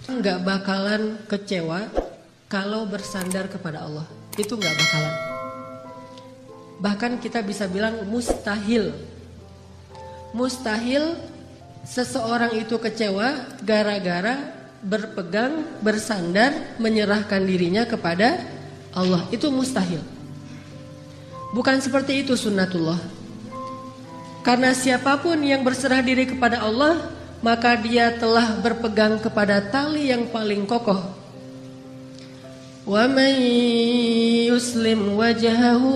nggak bakalan kecewa kalau bersandar kepada Allah. Itu nggak bakalan. Bahkan kita bisa bilang mustahil. Mustahil seseorang itu kecewa gara-gara berpegang, bersandar, menyerahkan dirinya kepada Allah. Itu mustahil. Bukan seperti itu sunnatullah. Karena siapapun yang berserah diri kepada Allah, maka dia telah berpegang kepada tali yang paling kokoh. Wa man yuslim wajhahu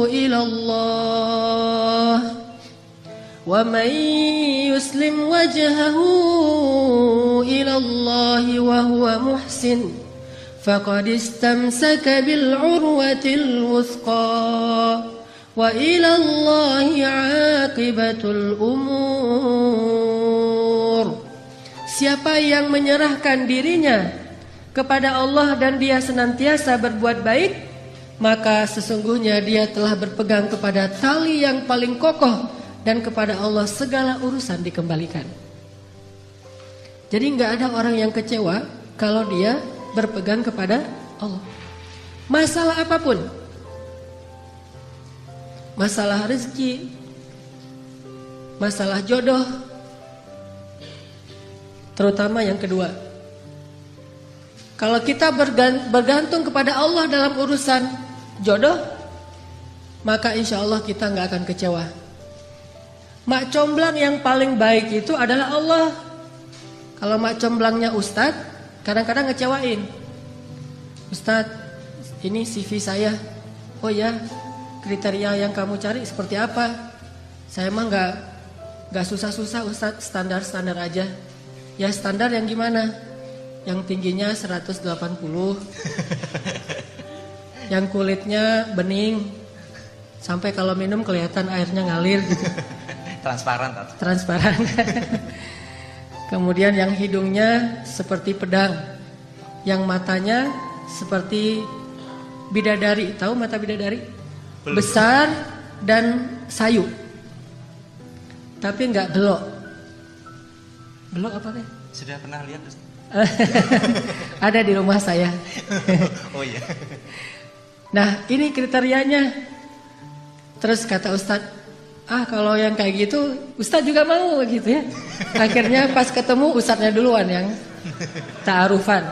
ila Allah, wa man yuslim wajhahu ila Allah wa huwa muhsin faqad istamsaka bil urwatil wuthqa wa ila Allahi aqibatul umur. Siapa yang menyerahkan dirinya kepada Allah dan dia senantiasa berbuat baik, maka sesungguhnya dia telah berpegang kepada tali yang paling kokoh, dan kepada Allah segala urusan dikembalikan. Jadi nggak ada orang yang kecewa kalau dia berpegang kepada Allah. Masalah apapun, masalah rezeki, masalah jodoh, terutama yang kedua. Kalau kita bergantung kepada Allah dalam urusan jodoh, maka insya Allah kita nggak akan kecewa. Mak comblang yang paling baik itu adalah Allah. Kalau mak comblangnya ustadz, kadang-kadang ngecewain. Ustadz, ini CV saya. Oh ya, kriteria yang kamu cari seperti apa? Saya mah nggak susah-susah ustadz, standar-standar aja. Ya standar yang gimana? Yang tingginya 180, yang kulitnya bening, sampai kalau minum kelihatan airnya ngalir gitu. Transparan. Kemudian yang hidungnya seperti pedang, yang matanya seperti bidadari. Tahu mata bidadari? Belum. Besar dan sayu, tapi nggak belok. Belok apa deh? Sudah pernah lihat? Ada di rumah saya. Oh iya. Nah ini kriterianya. Terus kata Ustadz, kalau yang kayak gitu Ustadz juga mau gitu ya. Akhirnya pas ketemu Ustadznya duluan yang ta'arufan.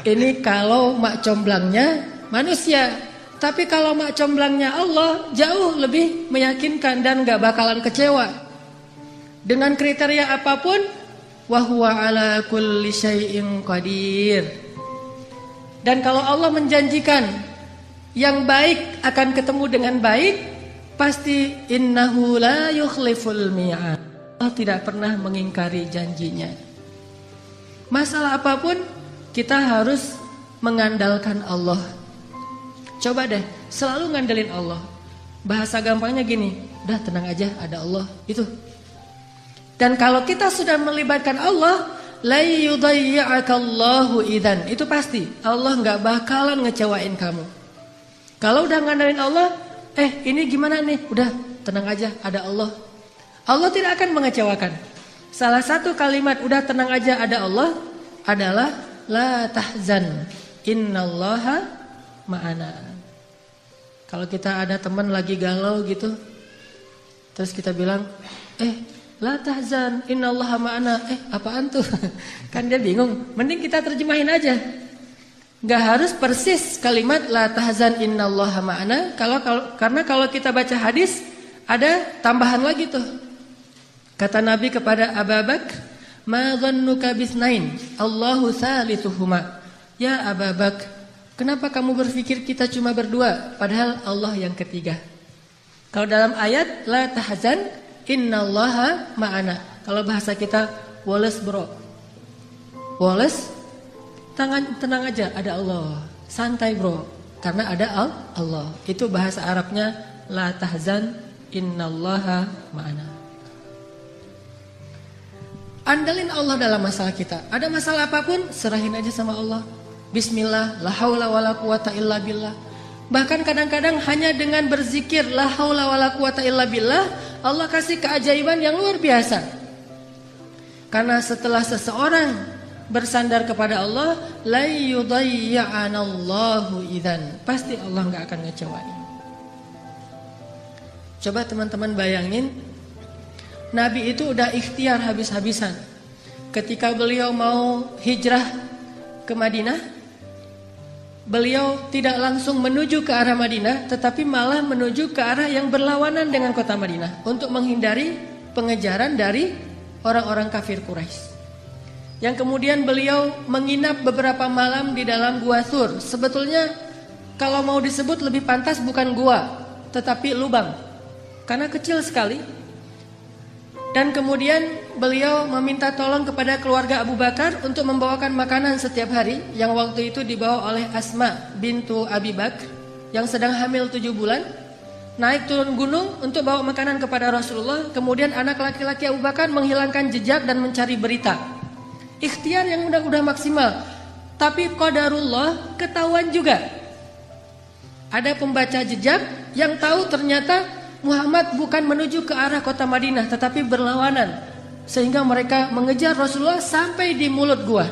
Ini kalau mak comblangnya manusia. Tapi kalau mak comblangnya Allah, jauh lebih meyakinkan dan gak bakalan kecewa. Dengan kriteria apapun, wa huwa ala kulli syai'in qadir. Dan kalau Allah menjanjikan yang baik akan ketemu dengan baik, pasti innahu la yukhliful mi'ad. Allah tidak pernah mengingkari janjinya. Masalah apapun kita harus mengandalkan Allah. Coba deh selalu ngandelin Allah. Bahasa gampangnya gini, udah tenang aja, ada Allah. Itu. Dan kalau kita sudah melibatkan Allah, la yudayyi'akallahu idzan. Itu pasti Allah nggak bakalan ngecewain kamu. Kalau udah ngandelin Allah, ini gimana nih? Udah tenang aja, ada Allah. Allah tidak akan mengecewakan. Salah satu kalimat udah tenang aja ada Allah adalah la tahzan, innallaha ma'ana. Kalau kita ada teman lagi galau gitu, terus kita bilang, la tahzan, innallaha ma'ana. Apaan tuh? Kan dia bingung. Mending kita terjemahin aja. Gak harus persis kalimat la tahzan, innallaha ma'ana. Karena kalau kita baca hadis, ada tambahan lagi tuh. Kata Nabi kepada Abu Bakar, ma dhannuka bisnain, Allahu thalithuhuma. Ya Abu Bakar, kenapa kamu berpikir kita cuma berdua, padahal Allah yang ketiga? Kalau dalam ayat la tahzan, innallaha ma'ana. Kalau bahasa kita, woles bro, woles, tenang aja, ada Allah. Santai bro, karena ada Allah. Itu bahasa Arabnya la tahzan, innallaha ma'ana. Andalin Allah dalam masalah kita. Ada masalah apapun, serahin aja sama Allah. Bismillah, la haula wala quwata illa billah. Bahkan kadang-kadang hanya dengan berzikir la haula wala quwata illa billah, Allah kasih keajaiban yang luar biasa. Karena setelah seseorang bersandar kepada Allah, la yudayya'anallahu idzan. Pasti Allah enggak akan ngecewain. Coba teman-teman bayangin, Nabi itu udah ikhtiar habis-habisan. Ketika beliau mau hijrah ke Madinah, beliau tidak langsung menuju ke arah Madinah, tetapi malah menuju ke arah yang berlawanan dengan kota Madinah untuk menghindari pengejaran dari orang-orang kafir Quraisy. Yang kemudian beliau menginap beberapa malam di dalam Gua Thur. Sebetulnya kalau mau disebut lebih pantas bukan gua, tetapi lubang, karena kecil sekali. Dan kemudian beliau meminta tolong kepada keluarga Abu Bakar untuk membawakan makanan setiap hari, yang waktu itu dibawa oleh Asma bintu Abi Bakar yang sedang hamil 7 bulan. Naik turun gunung untuk bawa makanan kepada Rasulullah. Kemudian anak laki-laki Abu Bakar menghilangkan jejak dan mencari berita. Ikhtiar yang udah maksimal. Tapi qadarullah, ketahuan juga. Ada pembaca jejak yang tahu ternyata Muhammad bukan menuju ke arah kota Madinah, tetapi berlawanan. Sehingga mereka mengejar Rasulullah sampai di mulut gua.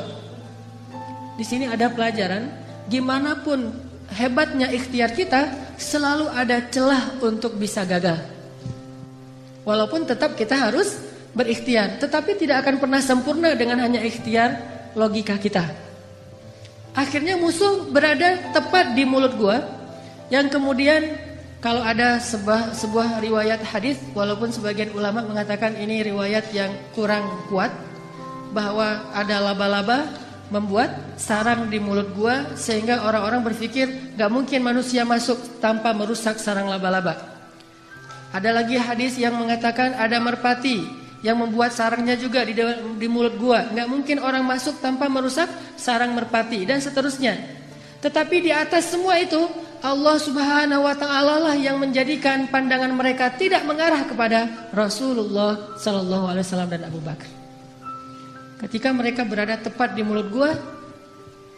Di sini ada pelajaran, gimana pun hebatnya ikhtiar kita, selalu ada celah untuk bisa gagal. Walaupun tetap kita harus berikhtiar, tetapi tidak akan pernah sempurna dengan hanya ikhtiar logika kita. Akhirnya musuh berada tepat di mulut gua, yang kemudian kalau ada sebuah riwayat hadis, walaupun sebagian ulama mengatakan ini riwayat yang kurang kuat, bahwa ada laba-laba membuat sarang di mulut gua, sehingga orang-orang berpikir gak mungkin manusia masuk tanpa merusak sarang laba-laba. Ada lagi hadis yang mengatakan ada merpati yang membuat sarangnya juga di mulut gua, gak mungkin orang masuk tanpa merusak sarang merpati, dan seterusnya. Tetapi di atas semua itu, Allah Subhanahu wa ta'ala lah yang menjadikan pandangan mereka tidak mengarah kepada Rasulullah sallallahu alaihi wasallam dan Abu Bakar. Ketika mereka berada tepat di mulut gua,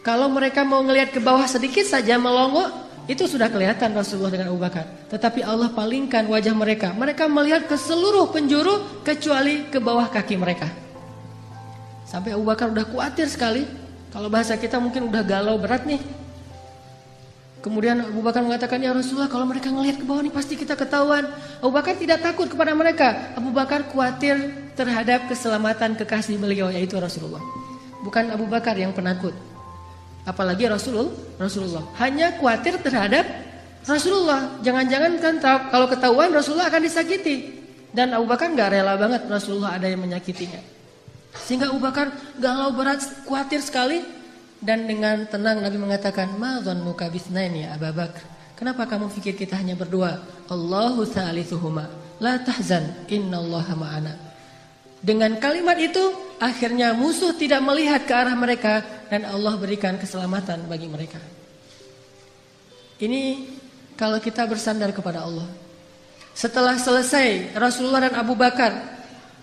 kalau mereka mau ngelihat ke bawah sedikit saja melongo, itu sudah kelihatan Rasulullah dengan Abu Bakar. Tetapi Allah palingkan wajah mereka. Mereka melihat ke seluruh penjuru kecuali ke bawah kaki mereka. Sampai Abu Bakar udah khawatir sekali. Kalau bahasa kita mungkin udah galau berat nih. Kemudian Abu Bakar mengatakan, ya Rasulullah, kalau mereka ngelihat ke bawah nih pasti kita ketahuan. Abu Bakar tidak takut kepada mereka. Abu Bakar khawatir terhadap keselamatan kekasih beliau, yaitu Rasulullah. Bukan Abu Bakar yang penakut, apalagi Rasulullah. Hanya khawatir terhadap Rasulullah. Jangan-jangan kan kalau ketahuan Rasulullah akan disakiti. Dan Abu Bakar gak rela banget Rasulullah ada yang menyakitinya. Sehingga Abu Bakar galau berat, khawatir sekali. Dan dengan tenang Nabi mengatakan, ma dhannuka bitsnaini ya Abu Bakar. Kenapa kamu pikir kita hanya berdua? Allahu tsalitsuhuma, la tahzan, innallaha ma'ana. Dengan kalimat itu, akhirnya musuh tidak melihat ke arah mereka dan Allah berikan keselamatan bagi mereka. Ini kalau kita bersandar kepada Allah. Setelah selesai Rasulullah dan Abu Bakar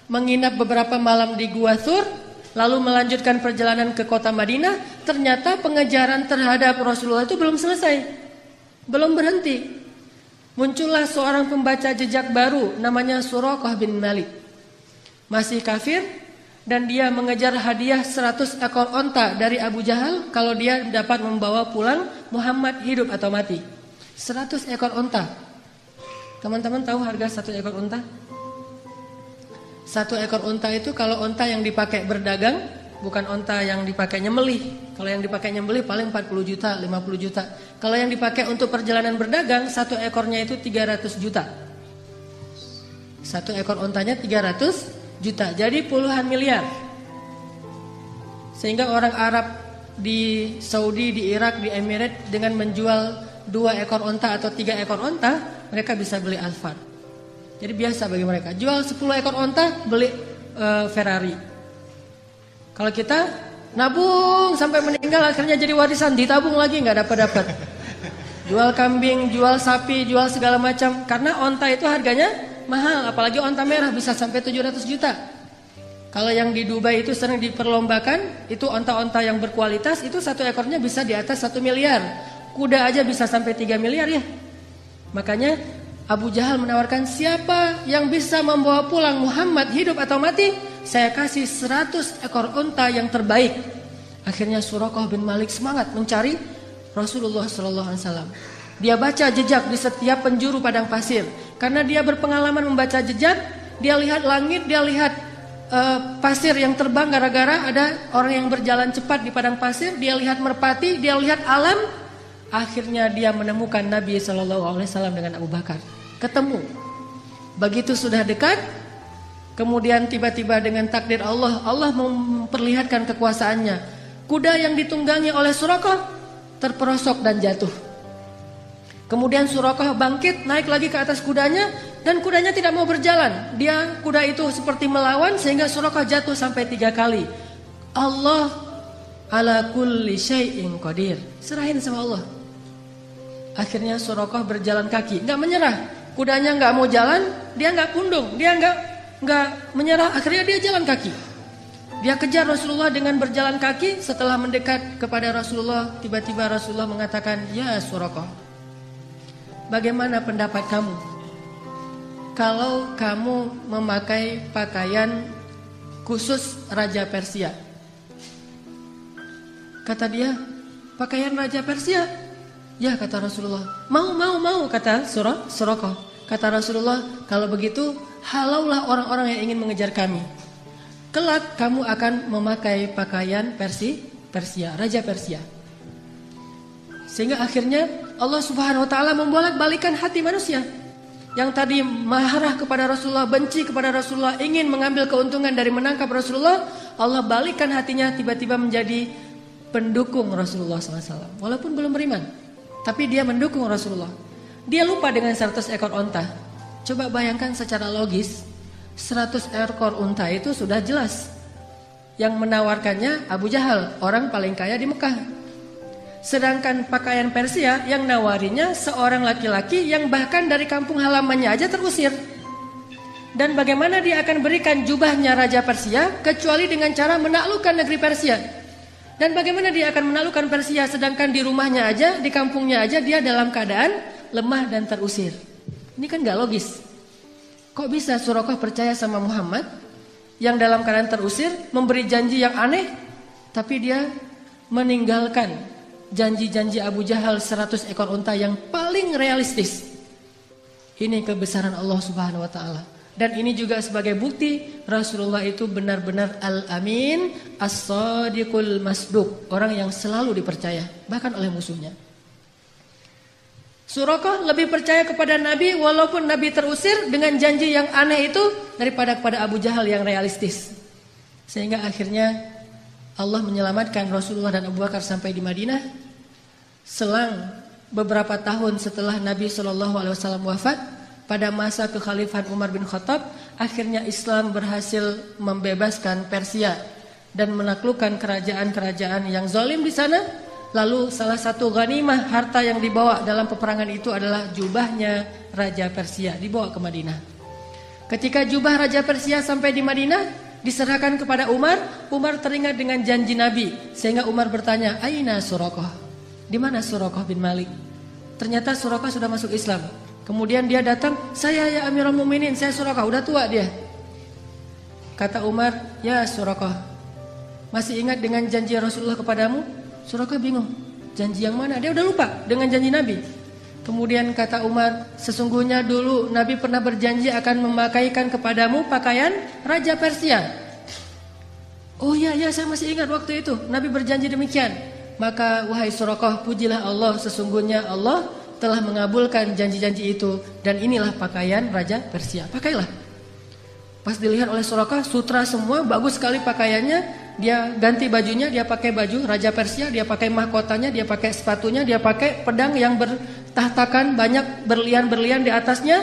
menginap beberapa malam di Gua Thur, lalu melanjutkan perjalanan ke kota Madinah, ternyata pengejaran terhadap Rasulullah itu belum selesai. Belum berhenti. Muncullah seorang pembaca jejak baru namanya Suraqah bin Malik. Masih kafir dan dia mengejar hadiah 100 ekor onta dari Abu Jahal kalau dia dapat membawa pulang Muhammad hidup atau mati. 100 ekor onta. Teman-teman tahu harga 1 ekor onta? 1 ekor onta itu kalau onta yang dipakai berdagang, bukan onta yang dipakai nyembelih. Kalau yang dipakai nyembelih paling 40 juta, 50 juta. Kalau yang dipakai untuk perjalanan berdagang, 1 ekornya itu 300 juta. 1 ekor ontanya 300 juta. Jadi puluhan miliar. Sehingga orang Arab di Saudi, di Irak, di Emirat dengan menjual 2 ekor onta atau 3 ekor onta, mereka bisa beli Alphard. Jadi biasa bagi mereka. Jual 10 ekor onta, beli Ferrari. Kalau kita nabung sampai meninggal, akhirnya jadi warisan, ditabung lagi nggak dapat. Jual kambing, jual sapi, jual segala macam. Karena onta itu harganya mahal, apalagi onta merah bisa sampai 700 juta. Kalau yang di Dubai itu sering diperlombakan, itu onta-onta yang berkualitas, itu 1 ekornya bisa di atas 1 miliar. Kuda aja bisa sampai 3 miliar ya. Makanya Abu Jahal menawarkan, siapa yang bisa membawa pulang Muhammad hidup atau mati, saya kasih 100 ekor unta yang terbaik. Akhirnya Suraqah bin Malik semangat mencari Rasulullah SAW. Dia baca jejak di setiap penjuru padang pasir. Karena dia berpengalaman membaca jejak, dia lihat langit, dia lihat pasir yang terbang gara-gara ada orang yang berjalan cepat di padang pasir. Dia lihat merpati, dia lihat alam. Akhirnya dia menemukan Nabi SAW dengan Abu Bakar. Ketemu. Begitu sudah dekat, kemudian tiba-tiba dengan takdir Allah, Allah memperlihatkan kekuasaannya. Kuda yang ditunggangi oleh Suraqah terperosok dan jatuh. Kemudian Suraqah bangkit, naik lagi ke atas kudanya, dan kudanya tidak mau berjalan. Kuda itu seperti melawan sehingga Suraqah jatuh sampai 3 kali. Allah ala kulli syai'in qadir. Serahin sama Allah. Akhirnya Suraqah berjalan kaki, nggak menyerah. Kudanya nggak mau jalan, dia nggak pundung, dia nggak menyerah. Akhirnya dia jalan kaki. Dia kejar Rasulullah dengan berjalan kaki. Setelah mendekat kepada Rasulullah, tiba-tiba Rasulullah mengatakan, "Ya Suraqah, bagaimana pendapat kamu kalau kamu memakai pakaian khusus Raja Persia?" Kata dia, "Pakaian Raja Persia?" "Ya," kata Rasulullah. Mau, kata Suraqah. Kata Rasulullah, "Kalau begitu, halaulah orang-orang yang ingin mengejar kami. Kelak kamu akan memakai pakaian Persia, Raja Persia." Sehingga akhirnya Allah Subhanahu wa taala membolak-balikan hati manusia. Yang tadi marah kepada Rasulullah, benci kepada Rasulullah, ingin mengambil keuntungan dari menangkap Rasulullah, Allah balikkan hatinya tiba-tiba menjadi pendukung Rasulullah SAW. Walaupun belum beriman, tapi dia mendukung Rasulullah. Dia lupa dengan 100 ekor onta. Coba bayangkan secara logis, 100 ekor unta itu sudah jelas. Yang menawarkannya Abu Jahal, orang paling kaya di Mekah. Sedangkan pakaian Persia yang nawarinya seorang laki-laki yang bahkan dari kampung halamannya aja terusir. Dan bagaimana dia akan berikan jubahnya Raja Persia kecuali dengan cara menaklukkan negeri Persia. Dan bagaimana dia akan menaklukkan Persia sedangkan di rumahnya aja, di kampungnya aja dia dalam keadaan lemah dan terusir. Ini kan gak logis. Kok bisa Suraqah percaya sama Muhammad yang dalam keadaan terusir, memberi janji yang aneh, tapi dia meninggalkan janji-janji Abu Jahal 100 ekor unta yang paling realistis. Ini kebesaran Allah Subhanahu wa taala. Dan ini juga sebagai bukti Rasulullah itu benar-benar al-amin, as-sadiqul masduq, orang yang selalu dipercaya bahkan oleh musuhnya. Suraqah lebih percaya kepada Nabi walaupun Nabi terusir dengan janji yang aneh itu daripada kepada Abu Jahal yang realistis. Sehingga akhirnya Allah menyelamatkan Rasulullah dan Abu Bakar sampai di Madinah. Selang beberapa tahun setelah Nabi SAW wafat, pada masa kekhalifahan Umar bin Khattab, akhirnya Islam berhasil membebaskan Persia dan menaklukkan kerajaan-kerajaan yang zalim di sana. Lalu salah satu ghanimah harta yang dibawa dalam peperangan itu adalah jubahnya Raja Persia, dibawa ke Madinah. Ketika jubah Raja Persia sampai di Madinah, diserahkan kepada Umar. Umar teringat dengan janji Nabi, sehingga Umar bertanya, "Aina Suraqah?" Di mana Suraqah bin Malik? Ternyata Suraqah sudah masuk Islam. Kemudian dia datang, "Saya ya Amirul Mukminin, saya Suraqah, udah tua dia." Kata Umar, "Ya Suraqah, masih ingat dengan janji Rasulullah kepadamu?" Suraqah bingung, janji yang mana? Dia udah lupa dengan janji Nabi. Kemudian kata Umar, "Sesungguhnya dulu Nabi pernah berjanji akan memakaikan kepadamu pakaian Raja Persia." "Oh ya, saya masih ingat waktu itu Nabi berjanji demikian." Maka wahai Suraqah, pujilah Allah, sesungguhnya Allah telah mengabulkan janji-janji itu, dan inilah pakaian Raja Persia, pakailah. Pas dilihat oleh Suraqah, sutra semua, bagus sekali pakaiannya. Dia ganti bajunya, dia pakai baju Raja Persia, dia pakai mahkotanya, dia pakai sepatunya, dia pakai pedang yang bertahtakan banyak berlian-berlian di atasnya.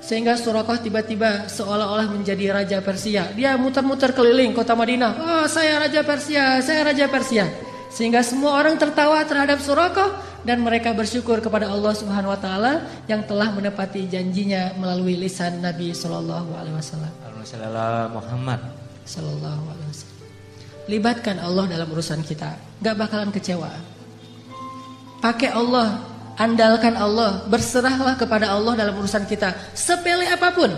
Sehingga Suraqah tiba-tiba seolah-olah menjadi Raja Persia. Dia muter-muter keliling kota Madinah. "Oh, saya Raja Persia, saya Raja Persia." Sehingga semua orang tertawa terhadap Suraqah dan mereka bersyukur kepada Allah Subhanahu wa taala yang telah menepati janjinya melalui lisan Nabi sallallahu alaihi wasallam. Muhammad sallallahu alaihi wasallam. Libatkan Allah dalam urusan kita, gak bakalan kecewa. Pakai Allah, andalkan Allah, berserahlah kepada Allah dalam urusan kita, sepele apapun.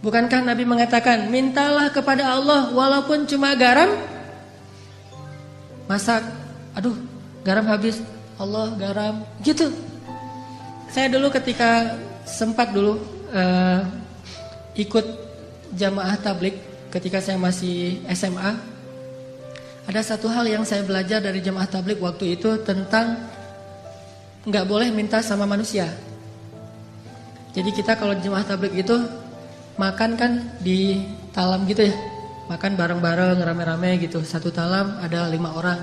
Bukankah Nabi mengatakan, mintalah kepada Allah walaupun cuma garam? masak, aduh garam habis, Allah garam, gitu. Saya dulu ketika sempat dulu ikut jamaah tablik ketika saya masih SMA, ada satu hal yang saya belajar dari jamaah tablik waktu itu tentang nggak boleh minta sama manusia. Jadi kita kalau jemaah tabligh itu makan kan di talam gitu ya, makan bareng-bareng rame-rame gitu. Satu talam ada 5 orang.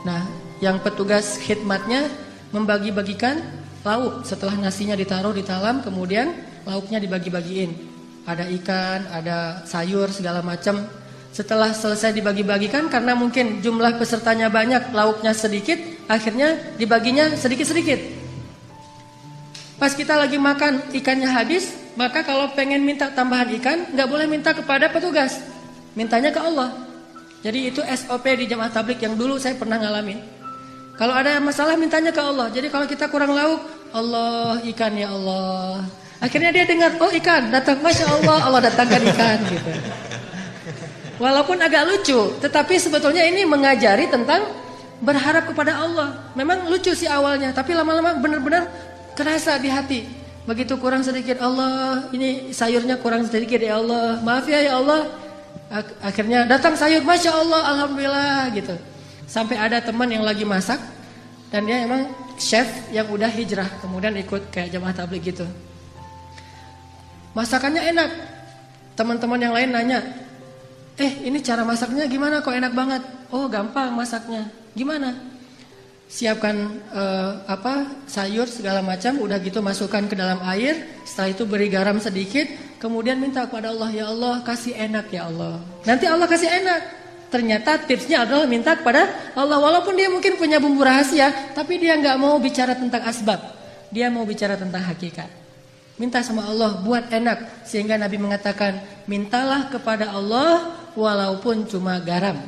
Nah, yang petugas khidmatnya membagi-bagikan lauk setelah nasinya ditaruh di talam, kemudian lauknya dibagi-bagiin. Ada ikan, ada sayur segala macam. Setelah selesai dibagi-bagikan, karena mungkin jumlah pesertanya banyak, lauknya sedikit, akhirnya dibaginya sedikit-sedikit. Pas kita lagi makan, ikannya habis, maka kalau pengen minta tambahan ikan, nggak boleh minta kepada petugas, mintanya ke Allah. Jadi itu SOP di jamaah tabligh yang dulu saya pernah ngalamin. Kalau ada masalah mintanya ke Allah. Jadi kalau kita kurang lauk, Allah ikan ya Allah. Akhirnya dia dengar, oh ikan datang, Masya Allah, Allah datangkan ikan gitu. Walaupun agak lucu, tetapi sebetulnya ini mengajari tentang berharap kepada Allah. Memang lucu sih awalnya, tapi lama-lama benar-benar kerasa di hati. Begitu kurang sedikit, Allah ini sayurnya kurang sedikit ya Allah, maaf ya Allah. Akhirnya datang sayur, Masya Allah, Alhamdulillah gitu. Sampai ada teman yang lagi masak, dan dia emang chef yang udah hijrah, kemudian ikut kayak jamaah tabligh gitu. Masakannya enak. Teman-teman yang lain nanya, ini cara masaknya gimana kok enak banget? Oh gampang masaknya. Gimana? Siapkan sayur segala macam, udah gitu masukkan ke dalam air, setelah itu beri garam sedikit, kemudian minta kepada Allah, ya Allah kasih enak ya Allah. Nanti Allah kasih enak. Ternyata tipsnya adalah minta kepada Allah, walaupun dia mungkin punya bumbu rahasia, tapi dia nggak mau bicara tentang asbab, dia mau bicara tentang hakikat. Minta sama Allah buat enak, sehingga Nabi mengatakan, mintalah kepada Allah walaupun cuma garam.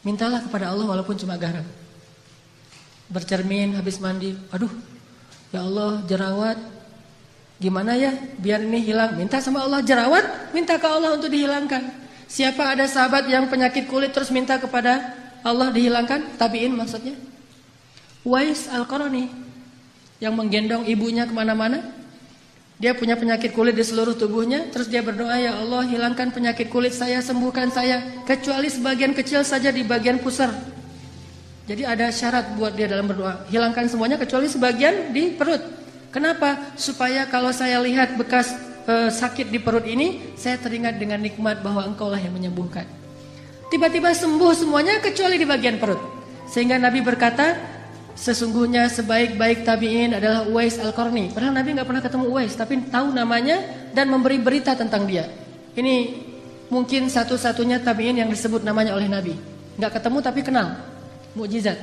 Mintalah kepada Allah walaupun cuma garam. Bercermin habis mandi, aduh ya Allah jerawat, gimana ya biar ini hilang. Minta sama Allah jerawat, minta ke Allah untuk dihilangkan. Siapa ada sahabat yang penyakit kulit terus minta kepada Allah dihilangkan? Tabi'in maksudnya. Uwais Al-Qarani yang menggendong ibunya kemana-mana. Dia punya penyakit kulit di seluruh tubuhnya, terus dia berdoa, ya Allah hilangkan penyakit kulit saya, sembuhkan saya, kecuali sebagian kecil saja di bagian pusar. Jadi ada syarat buat dia dalam berdoa, hilangkan semuanya kecuali sebagian di perut. Kenapa? Supaya kalau saya lihat bekas sakit di perut ini, saya teringat dengan nikmat bahwa Engkaulah yang menyembuhkan. Tiba-tiba sembuh semuanya kecuali di bagian perut. Sehingga Nabi berkata, sesungguhnya sebaik-baik tabi'in adalah Uwais Al-Qarni. Padahal Nabi gak pernah ketemu Uwais, tapi tahu namanya dan memberi berita tentang dia. Ini mungkin satu-satunya tabi'in yang disebut namanya oleh Nabi. Gak ketemu tapi kenal. Mukjizat.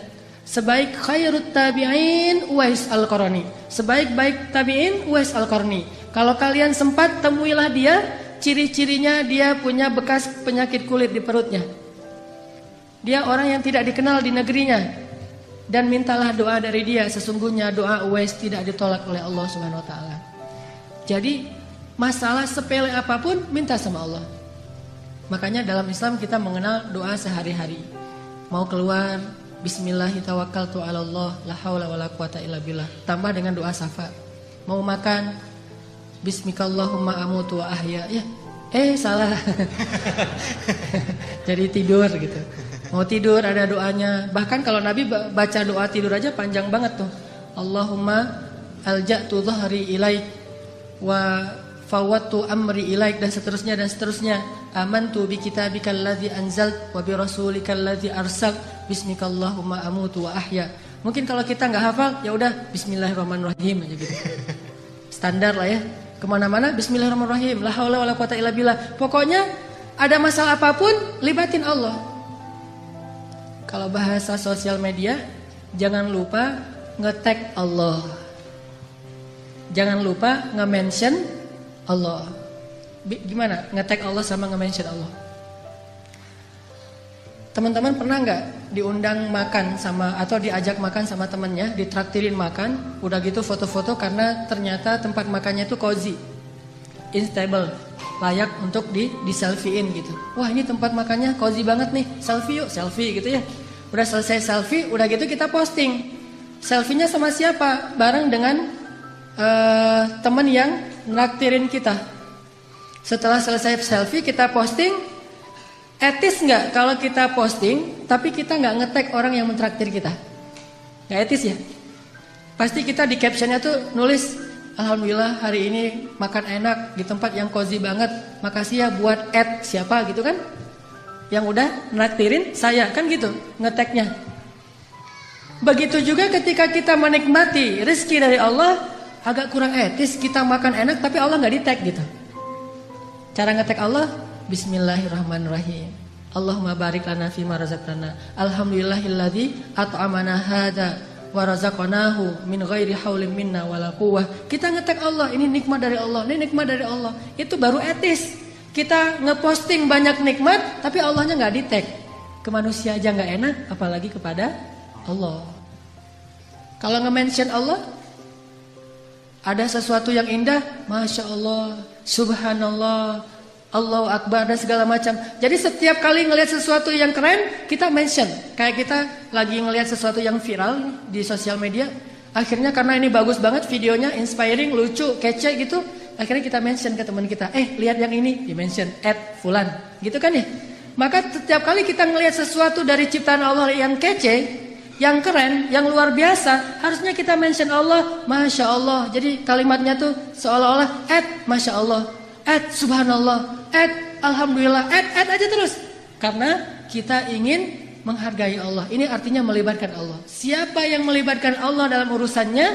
Sebaik khairut tabi'in Uwais Al-Qarni. Sebaik-baik tabi'in Uwais Al-Qarni. Kalau kalian sempat temuilah dia, ciri-cirinya dia punya bekas penyakit kulit di perutnya. Dia orang yang tidak dikenal di negerinya. Dan mintalah doa dari dia, sesungguhnya doa Uwais tidak ditolak oleh Allah Subhanahu wa taala. Jadi masalah sepele apapun minta sama Allah. Makanya dalam Islam kita mengenal doa sehari-hari. Mau keluar, bismillahirrahmanirrahim, tawakkaltu 'alallah, la haula wala quwata illa billah. Tambah dengan doa syafaat. Mau makan, bismikallahumma amutu wa ahya. Ya, salah. Jadi tidur gitu. Mau tidur ada doanya. Bahkan kalau Nabi baca doa tidur aja panjang banget tuh. Allahumma alja'tu dhahri ilaik wa fawattu amri ilaik, dan seterusnya dan seterusnya. Amantu bi kitabikal ladzi anzalt wa bi rasulikal ladzi arsalt, bismikallahumma amutu wa ahya. Mungkin kalau kita nggak hafal, ya udah bismillahirrahmanirrahim aja gitu. Standar lah ya. Kemana-mana bismillahirrahmanirrahim, la haula wala quwata illa billah. Pokoknya ada masalah apapun libatin Allah. Kalau bahasa sosial media, jangan lupa nge-tag Allah. Jangan lupa nge-mention Allah. Gimana nge-tag Allah sama nge-mention Allah? Teman-teman pernah nggak diundang makan sama, atau diajak makan sama temennya, ditraktirin makan, udah gitu foto-foto karena ternyata tempat makannya itu cozy, instable. layak untuk di selfiein gitu. Wah ini tempat makannya cozy banget nih, selfie yuk, selfie gitu ya. Udah selesai selfie, udah gitu kita posting. Selfie-nya sama siapa? Bareng dengan teman yang naktirin kita. Setelah selesai selfie kita posting. Etis nggak kalau kita posting tapi kita nggak nge-tag orang yang mentraktir kita? Nggak etis ya? Pasti kita di captionnya tuh nulis, alhamdulillah hari ini makan enak di tempat yang cozy banget. Makasih ya buat siapa gitu kan? Yang udah naktirin saya kan gitu nge-tagnya. Begitu juga ketika kita menikmati rezeki dari Allah, agak kurang etis kita makan enak tapi Allah nggak di-tag gitu. Cara nge-tag Allah, Bismillahirrahmanirrahim. Allahumma barik lana fima razaqtana. Alhamdulillahilladzi at'amana hadza wa razaqnahu min ghairi haulin minna wala quwwah. Kita nge-tag Allah, ini nikmat dari Allah, ini nikmat dari Allah. Itu baru etis. Kita ngeposting banyak nikmat tapi Allahnya nggak di-tag. Ke manusia aja nggak enak, apalagi kepada Allah. Kalau nge-mention Allah, ada sesuatu yang indah, Masya Allah, Subhanallah, Allahu Akbar, dan segala macam. Jadi setiap kali ngelihat sesuatu yang keren, kita mention. Kayak kita lagi ngelihat sesuatu yang viral di sosial media, akhirnya karena ini bagus banget videonya, inspiring, lucu, kece gitu, akhirnya kita mention ke teman kita, lihat yang ini, di mention, @fulan, gitu kan ya. Maka setiap kali kita ngelihat sesuatu dari ciptaan Allah yang kece, yang keren, yang luar biasa, harusnya kita mention Allah, Masya Allah. Jadi kalimatnya tuh seolah-olah Masya Allah, Subhanallah, Alhamdulillah, aja terus. Karena kita ingin menghargai Allah. Ini artinya melibatkan Allah. Siapa yang melibatkan Allah dalam urusannya,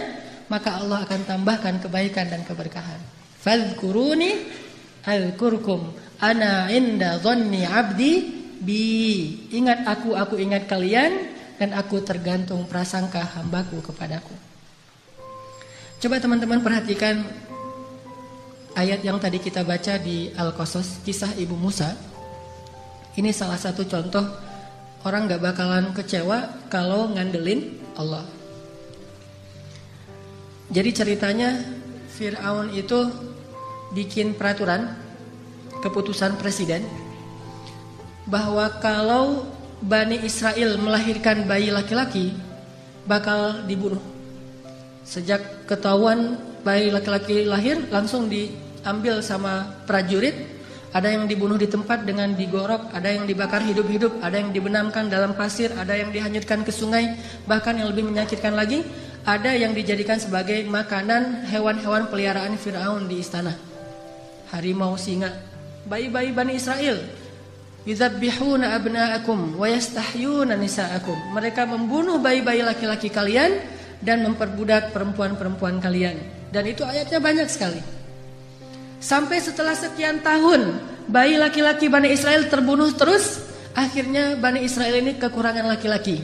maka Allah akan tambahkan kebaikan dan keberkahan. Fadhkuruni azkurkum ana inda dhanni abdi bi. Ingat aku ingat kalian, dan aku tergantung prasangka hambaku kepadaku. Coba teman-teman perhatikan ayat yang tadi kita baca di Al-Qasas, kisah Ibu Musa. Ini salah satu contoh orang gak bakalan kecewa kalau ngandelin Allah. Jadi ceritanya Fir'aun itu bikin peraturan, keputusan presiden, bahwa kalau Bani Israel melahirkan bayi laki-laki bakal dibunuh. Sejak ketahuan bayi laki-laki lahir, langsung diambil sama prajurit. Ada yang dibunuh di tempat dengan digorok, ada yang dibakar hidup-hidup, ada yang dibenamkan dalam pasir, ada yang dihanyutkan ke sungai. Bahkan yang lebih menyakitkan lagi, ada yang dijadikan sebagai makanan hewan-hewan peliharaan Fir'aun di istana. Harimau, singa, bayi-bayi Bani Israel. Yuzabbihuna abna'akum wa yastahyuna nisa'akum. Mereka membunuh bayi-bayi laki-laki kalian dan memperbudak perempuan-perempuan kalian. Dan itu ayatnya banyak sekali. Sampai setelah sekian tahun bayi laki-laki Bani Israel terbunuh terus, akhirnya Bani Israel ini kekurangan laki-laki.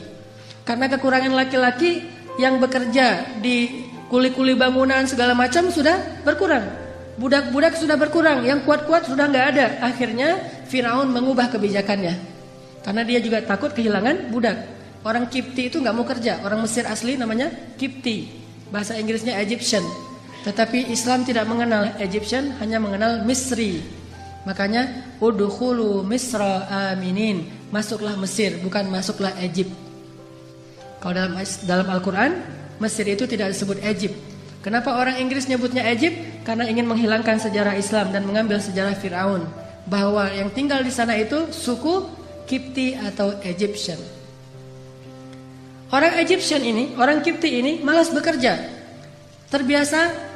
Karena kekurangan laki-laki yang bekerja di kuli-kuli bangunan segala macam sudah berkurang. Budak-budak sudah berkurang, yang kuat-kuat sudah nggak ada. Akhirnya Firaun mengubah kebijakannya, karena dia juga takut kehilangan budak. Orang Kipti itu nggak mau kerja, orang Mesir asli namanya Kipti, bahasa Inggrisnya Egyptian. Tetapi Islam tidak mengenal Egyptian, hanya mengenal Misri. Makanya udkhulu Misra aminin, masuklah Mesir, bukan masuklah Egypt. Kalau dalam Al-Quran, Mesir itu tidak disebut Egypt. Kenapa orang Inggris nyebutnya Egypt? Karena ingin menghilangkan sejarah Islam dan mengambil sejarah Fir'aun, bahwa yang tinggal di sana itu suku Kipti atau Egyptian. Orang Egyptian ini, orang Kipti ini malas bekerja, terbiasa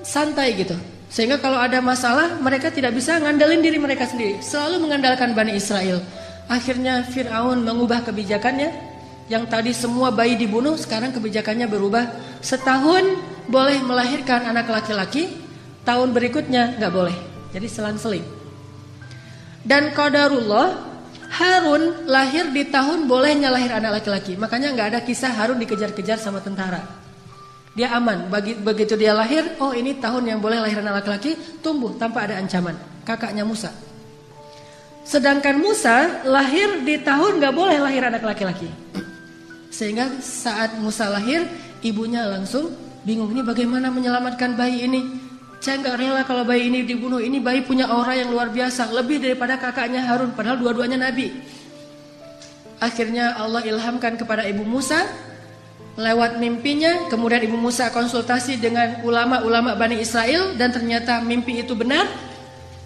santai gitu. Sehingga kalau ada masalah mereka tidak bisa ngandelin diri mereka sendiri, selalu mengandalkan Bani Israel. Akhirnya Fir'aun mengubah kebijakannya. Yang tadi semua bayi dibunuh, sekarang kebijakannya berubah. Setahun boleh melahirkan anak laki-laki, tahun berikutnya nggak boleh. Jadi selang-seling. Dan qadarullah, Harun lahir di tahun bolehnya lahir anak laki-laki. Makanya nggak ada kisah Harun dikejar-kejar sama tentara. Dia aman. Begitu dia lahir, oh ini tahun yang boleh lahir anak laki-laki, tumbuh tanpa ada ancaman. Kakaknya Musa. Sedangkan Musa lahir di tahun nggak boleh lahir anak laki-laki. Sehingga saat Musa lahir, ibunya langsung bingung, ini bagaimana menyelamatkan bayi ini. Saya nggak rela kalau bayi ini dibunuh. Ini bayi punya aura yang luar biasa, lebih daripada kakaknya Harun, padahal dua-duanya nabi. Akhirnya Allah ilhamkan kepada Ibu Musa lewat mimpinya. Kemudian Ibu Musa konsultasi dengan ulama-ulama Bani Israel dan ternyata mimpi itu benar.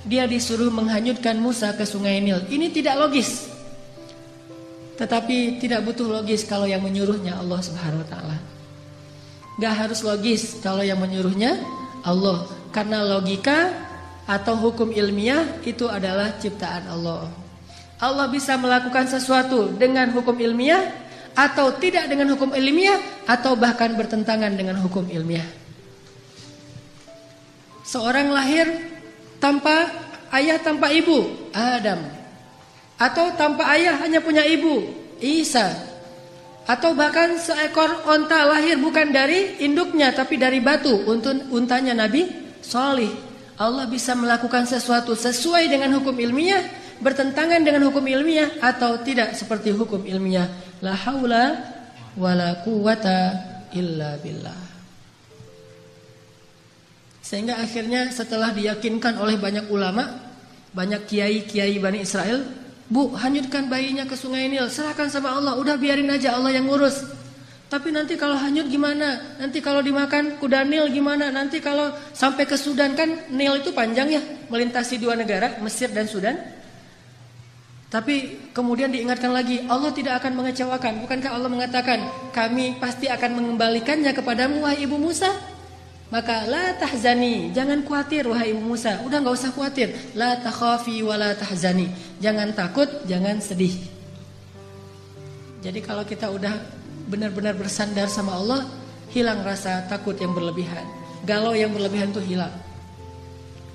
Dia disuruh menghanyutkan Musa ke Sungai Nil. Ini tidak logis. Tetapi tidak butuh logis kalau yang menyuruhnya Allah Subhanahu wa taala. Gak harus logis kalau yang menyuruhnya Allah. Karena logika atau hukum ilmiah itu adalah ciptaan Allah. Allah bisa melakukan sesuatu dengan hukum ilmiah atau tidak dengan hukum ilmiah atau bahkan bertentangan dengan hukum ilmiah. Seorang lahir tanpa ayah, tanpa ibu, Adam. Atau tanpa ayah hanya punya ibu, Isa. Atau bahkan seekor onta lahir bukan dari induknya tapi dari batu, untanya Nabi Shalih. Allah bisa melakukan sesuatu sesuai dengan hukum ilmiah, bertentangan dengan hukum ilmiah, atau tidak seperti hukum ilmiah. La haula wala quwata illa billah. Sehingga akhirnya setelah diyakinkan oleh banyak ulama, banyak kiai-kiai Bani Israel, Bu, hanyutkan bayinya ke Sungai Nil, serahkan sama Allah, udah biarin aja Allah yang ngurus. Tapi nanti kalau hanyut gimana? Nanti kalau dimakan kuda Nil gimana? Nanti kalau sampai ke Sudan, kan Nil itu panjang ya, melintasi dua negara, Mesir dan Sudan. Tapi kemudian diingatkan lagi, Allah tidak akan mengecewakan. Bukankah Allah mengatakan, kami pasti akan mengembalikannya kepadamu wahai Ibu Musa? Maka la tahzani, jangan khawatir wahai Ibu Musa. Udah gak usah khawatir. La takhafi wa la tahzani. Jangan takut, jangan sedih. Jadi kalau kita udah benar-benar bersandar sama Allah, hilang rasa takut yang berlebihan, galau yang berlebihan itu hilang.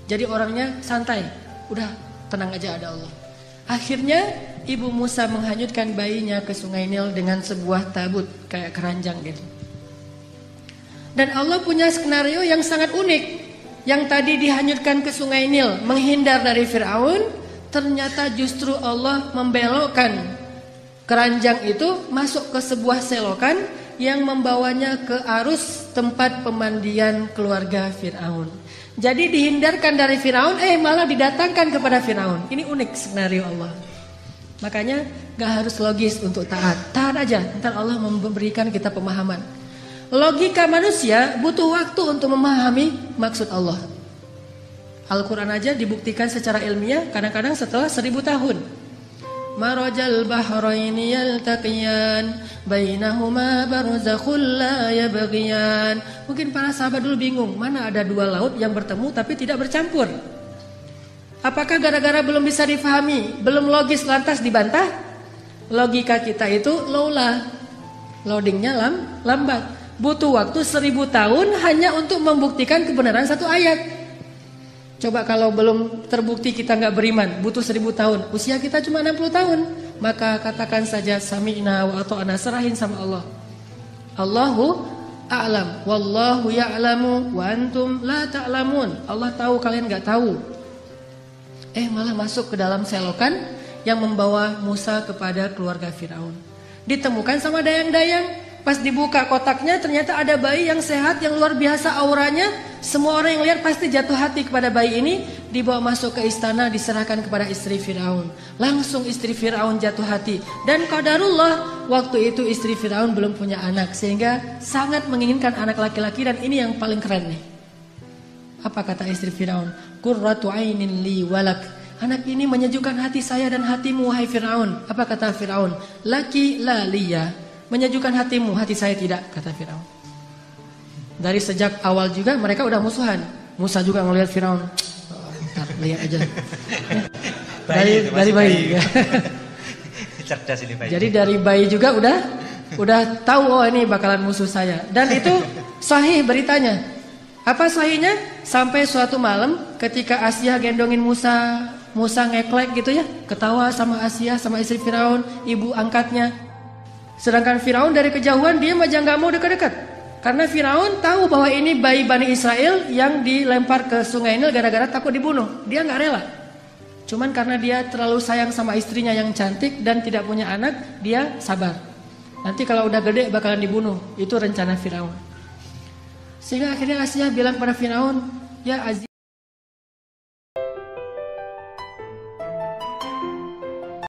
Jadi orangnya santai, udah tenang aja ada Allah. Akhirnya Ibu Musa menghanyutkan bayinya ke Sungai Nil dengan sebuah tabut kayak keranjang gitu. Dan Allah punya skenario yang sangat unik. Yang tadi dihanyutkan ke Sungai Nil menghindar dari Fir'aun, ternyata justru Allah membelokkan keranjang itu masuk ke sebuah selokan yang membawanya ke arus tempat pemandian keluarga Fir'aun. Jadi dihindarkan dari Fir'aun, malah didatangkan kepada Fir'aun. Ini unik skenario Allah. Makanya gak harus logis untuk taat. Taat aja, ntar Allah memberikan kita pemahaman. Logika manusia butuh waktu untuk memahami maksud Allah. Al-Quran aja dibuktikan secara ilmiah kadang-kadang setelah 1000 tahun. Marajal bahraini yaltaqiyan bainahuma barzakhul la yabghiyan. Mungkin para sahabat dulu bingung, mana ada dua laut yang bertemu tapi tidak bercampur. Apakah gara-gara belum bisa difahami, belum logis lantas dibantah? Logika kita itu loadingnya lambat. Butuh waktu 1000 tahun hanya untuk membuktikan kebenaran satu ayat. Coba kalau belum terbukti kita nggak beriman, butuh 1000 tahun. Usia kita cuma 60 tahun. Maka katakan saja sami'na wa ata'na, serahin sama Allah. Allahu a'lam, wallahu ya'lamu wa antum la ta'lamun. Allah tahu, kalian nggak tahu. Malah masuk ke dalam selokan yang membawa Musa kepada keluarga Fir'aun. Ditemukan sama dayang-dayang. Pas dibuka kotaknya ternyata ada bayi yang sehat, yang luar biasa auranya. Semua orang yang lihat pasti jatuh hati kepada bayi ini. Dibawa masuk ke istana, diserahkan kepada istri Fir'aun. Langsung istri Fir'aun jatuh hati. Dan qadarullah, waktu itu istri Fir'aun belum punya anak, sehingga sangat menginginkan anak laki-laki. Dan ini yang paling keren nih. Apa kata istri Fir'aun? Qurratu ainin li walak. Anak ini menyejukkan hati saya dan hatimu wahai Fir'aun. Apa kata Fir'aun? Laki la liya. Menyejukkan hatimu, hati saya tidak, kata Fir'aun. Dari sejak awal juga mereka udah musuhan. Musa juga ngelihat Fir'aun. Ntar lihat aja. Dari bayi. Cerdas ini bayi. Jadi dari bayi juga udah tahu, ini bakalan musuh saya. Dan itu sahih beritanya. Apa sahihnya? Sampai suatu malam ketika Asia gendongin Musa ngeklek gitu ya, ketawa sama Asia, sama istri Fir'aun, ibu angkatnya. Sedangkan Fir'aun dari kejauhan dia aja gak mau dekat-dekat. Karena Fir'aun tahu bahwa ini bayi Bani Israel yang dilempar ke Sungai Nil gara-gara takut dibunuh. Dia gak rela. Cuman karena dia terlalu sayang sama istrinya yang cantik dan tidak punya anak, dia sabar. Nanti kalau udah gede bakalan dibunuh. Itu rencana Fir'aun. Sehingga akhirnya Asia bilang pada Fir'aun, Ya Aziz.